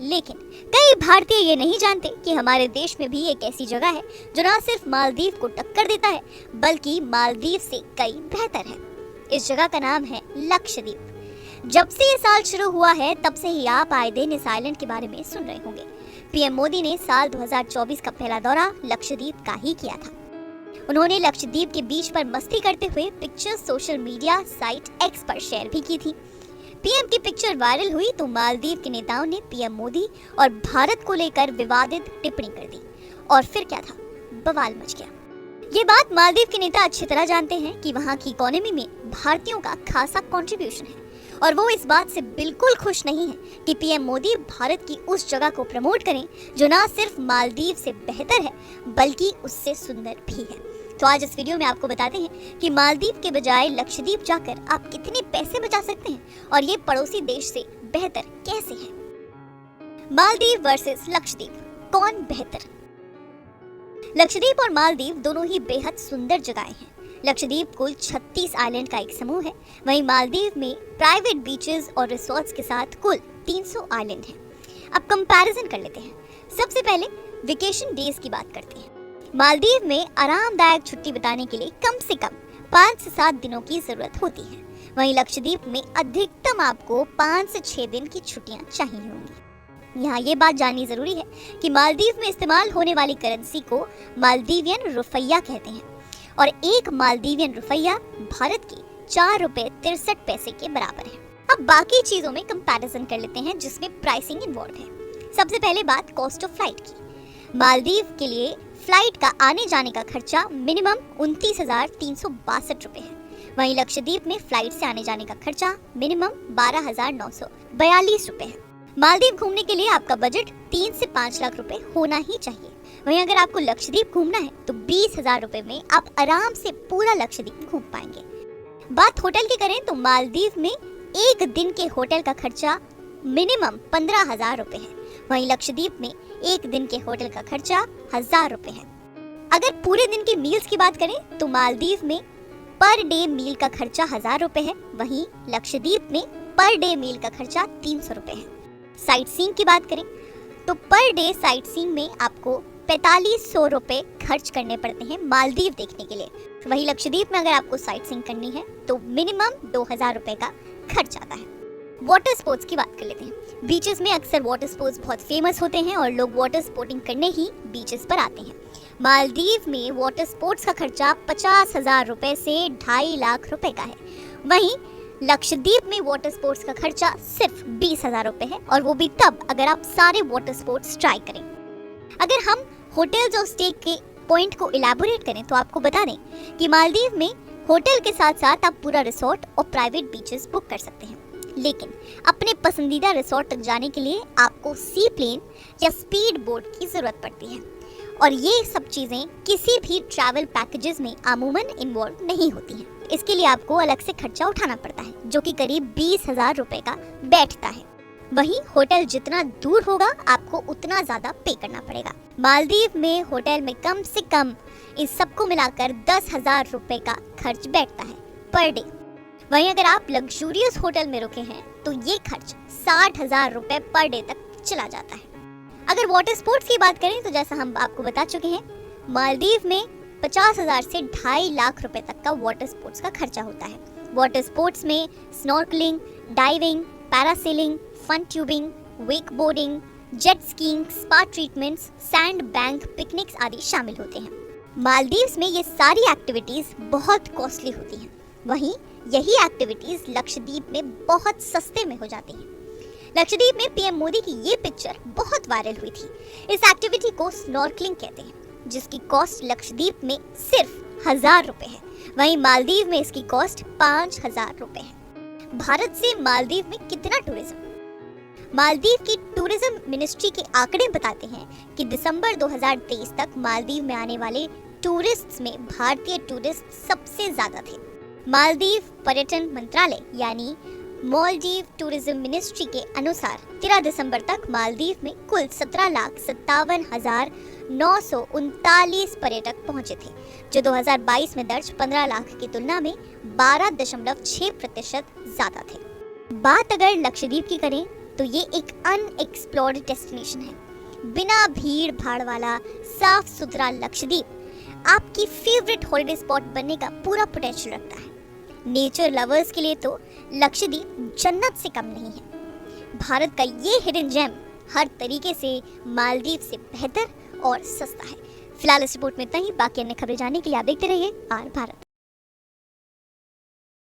लेकिन कई भारतीय ये नहीं जानते कि हमारे देश में भी एक ऐसी जगह है जो न सिर्फ मालदीव को टक्कर देता है बल्कि मालदीव से कई बेहतर है। इस जगह का नाम है लक्षद्वीप। जब से ये साल शुरू हुआ है तब से ही आप आए दिन इस आइलैंड के बारे में सुन रहे होंगे। पीएम मोदी ने साल 2024 का पहला दौरा लक्षद्वीप का ही किया था। उन्होंने लक्षद्वीप के बीच पर मस्ती करते हुए pictures social media site x पर शेयर भी की थी। पीएम की पिक्चर वायरल हुई तो मालदीव के नेताओं ने पीएम मोदी और भारत को लेकर विवादित टिप्पणी कर दी और फिर क्या था, बवाल मच गया। ये बात मालदीव के नेता अच्छी तरह जानते हैं कि वहाँ की इकोनॉमी में भारतीयों का खासा कंट्रीब्यूशन है और वो इस बात से बिल्कुल खुश नहीं है कि पीएम मोदी भारत की उस जगह को प्रमोट करें जो ना सिर्फ मालदीव से बेहतर है बल्कि उससे सुंदर भी है। तो आज इस वीडियो में आपको बताते हैं कि मालदीव के बजाय लक्षद्वीप जाकर आप कितने पैसे बचा सकते हैं और ये पड़ोसी देश से बेहतर कैसे है। मालदीव वर्सेस लक्षद्वीप, कौन बेहतर? लक्षद्वीप और मालदीव दोनों ही बेहद सुंदर जगहें हैं। लक्षद्वीप कुल 36 आइलैंड का एक समूह है, वहीं मालदीव में प्राइवेट बीचेस और रिसोर्ट्स के साथ कुल 300 आइलैंड हैं। अब कंपैरिजन कर लेते हैं। सबसे पहले वेकेशन डेज की बात करते हैं। मालदीव में आरामदायक छुट्टी बिताने के लिए कम से कम 5 से 7 दिनों की जरूरत होती है। वहीं लक्षद्वीप में अधिकतम आपको 5 से 6 दिन की छुट्टियां चाहिए होंगी। यहाँ ये बात जाननी जरूरी है कि मालदीव में इस्तेमाल होने वाली करेंसी को मालदीवियन रुपया कहते हैं और एक मालदीवियन रुपया भारत के 4 रुपए 63 पैसे के बराबर है। अब बाकी चीजों में कंपैरिजन कर लेते हैं जिसमें प्राइसिंग इन्वॉल्व है। सबसे पहले बात कॉस्ट ऑफ फ्लाइट की। मालदीव के लिए फ्लाइट का आने जाने का खर्चा मिनिमम 29,362 रुपए है। वहीं लक्षद्वीप में फ्लाइट से आने जाने का खर्चा मिनिमम 12,942 रुपए है। मालदीव घूमने के लिए आपका बजट 3 से 5 लाख रुपए होना ही चाहिए। वहीं अगर आपको लक्षद्वीप घूमना है तो 20,000 रुपए में आप आराम से पूरा लक्षद्वीप घूम पाएंगे। बात होटल की करें तो मालदीव में एक दिन के होटल का खर्चा मिनिमम 15,000 रुपए है। वहीं लक्षद्वीप में एक दिन के होटल का खर्चा 1,000 रुपए है। अगर पूरे दिन के मील्स की बात करें तो मालदीव में पर डे मील का खर्चा 1,000 रुपए है, वहीं लक्षद्वीप में पर डे मील का खर्चा 300 रुपए है। साइट सीइंग की बात करें तो पर डे साइट सीइंग में आपको 4500 रुपए खर्च करने पड़ते हैं मालदीव देखने के लिए। वहीं लक्षद्वीप में अगर आपको साइट सीइंग करनी है तो मिनिमम 2,000 रुपए का खर्च आता है। वाटर स्पोर्ट्स की बात कर लेते हैं। बीचेस में अक्सर वाटर स्पोर्ट्स बहुत फेमस होते हैं और लोग वाटर स्पोर्टिंग करने ही बीचेस पर आते हैं। मालदीव में वाटर स्पोर्ट्स का खर्चा 50,000 रुपए से 2.5 लाख रुपए का है। वहीं लक्षद्वीप में वाटर स्पोर्ट्स का खर्चा सिर्फ 20,000 रुपए है और वो भी तब अगर आप सारे वाटर स्पोर्ट्स ट्राई करें। अगर हम होटल्स और स्टे के पॉइंट को इलैबोरेट करें तो आपको बता दें कि मालदीव में होटल के साथ साथ आप पूरा रिसोर्ट और प्राइवेट बीचेस बुक कर सकते हैं, लेकिन अपने पसंदीदा रिसोर्ट तक जाने के लिए आपको सी प्लेन या स्पीड बोट की जरूरत पड़ती है और ये सब चीजें किसी भी ट्रैवल पैकेजेस में अमूमन इन्वॉल्व नहीं होती हैं। इसके लिए आपको अलग से खर्चा उठाना पड़ता है जो कि करीब 20,000 रुपए का बैठता है। वहीं होटल जितना दूर होगा आपको उतना ज्यादा पे करना पड़ेगा। मालदीव में होटल में कम से कम इस सबको मिलाकर 10,000 रुपए का खर्च बैठता है पर डे। वहीं अगर आप लग्जूरियस होटल में रुके हैं तो ये खर्च 60,000 रुपए पर डे तक चला जाता है। अगर वाटर स्पोर्ट्स की बात करें तो जैसा हम आपको बता चुके हैं मालदीव में 50,000 से 2.5 लाख रुपए तक का वाटर स्पोर्ट्स का खर्चा होता है। वाटर स्पोर्ट्स में snorkelling, diving, parasailing, fun tubing, wake boarding, jet skiing, spa treatments, sand bank picnics आदि शामिल होते हैं। मालदीव्स में ये सारी एक्टिविटीज बहुत कॉस्टली होती हैं। वहीं यही एक्टिविटीज लक्षद्वीप में बहुत सस्ते में हो जाती हैं। लक्षद्वीप में पीएम मोदी की ये पिक्चर बहुत वायरल हुई थी। इस एक्टिविटी को स्नॉर्कलिंग कहते हैं जिसकी कॉस्ट लक्षद्वीप में सिर्फ 1,000 रुपए है। वहीं मालदीव में इसकी कॉस्ट 5,000 रुपए है। भारत से मालदीव में कितना टूरिज्म? मालदीव की टूरिज्म मिनिस्ट्री के आंकड़े बताते हैं कि दिसंबर 2023 तक मालदीव में आने वाले टूरिस्ट्स में भारतीय टूरिस्ट सबसे ज्यादा थे। मालदीव पर्यटन मंत्रालय यानी मालदीव टूरिज्म मिनिस्ट्री के अनुसार 13 दिसंबर तक मालदीव में कुल 17,57,939 पर्यटक पहुंचे थे, जो 2022 में दर्ज 15 लाख की तुलना में 12.6% ज्यादा थे। बात अगर लक्षद्वीप की करें तो ये एक अनएक्सप्लोर्ड डेस्टिनेशन है। बिना भीड़ भाड़ वाला साफ सुथरा लक्षद्वीप आपकी फेवरेट हॉलिडे स्पॉट बनने का पूरा पोटेंशियल रखता है। नेचर लवर्स के लिए तो लक्षद्वीप जन्नत से कम नहीं है। भारत का ये हिडन जेम हर तरीके से मालदीव से बेहतर और सस्ता है। फिलहाल इस रिपोर्ट में इतना ही। बाकी अन्य खबरें जानने के लिए आप देखते रहिए आर भारत।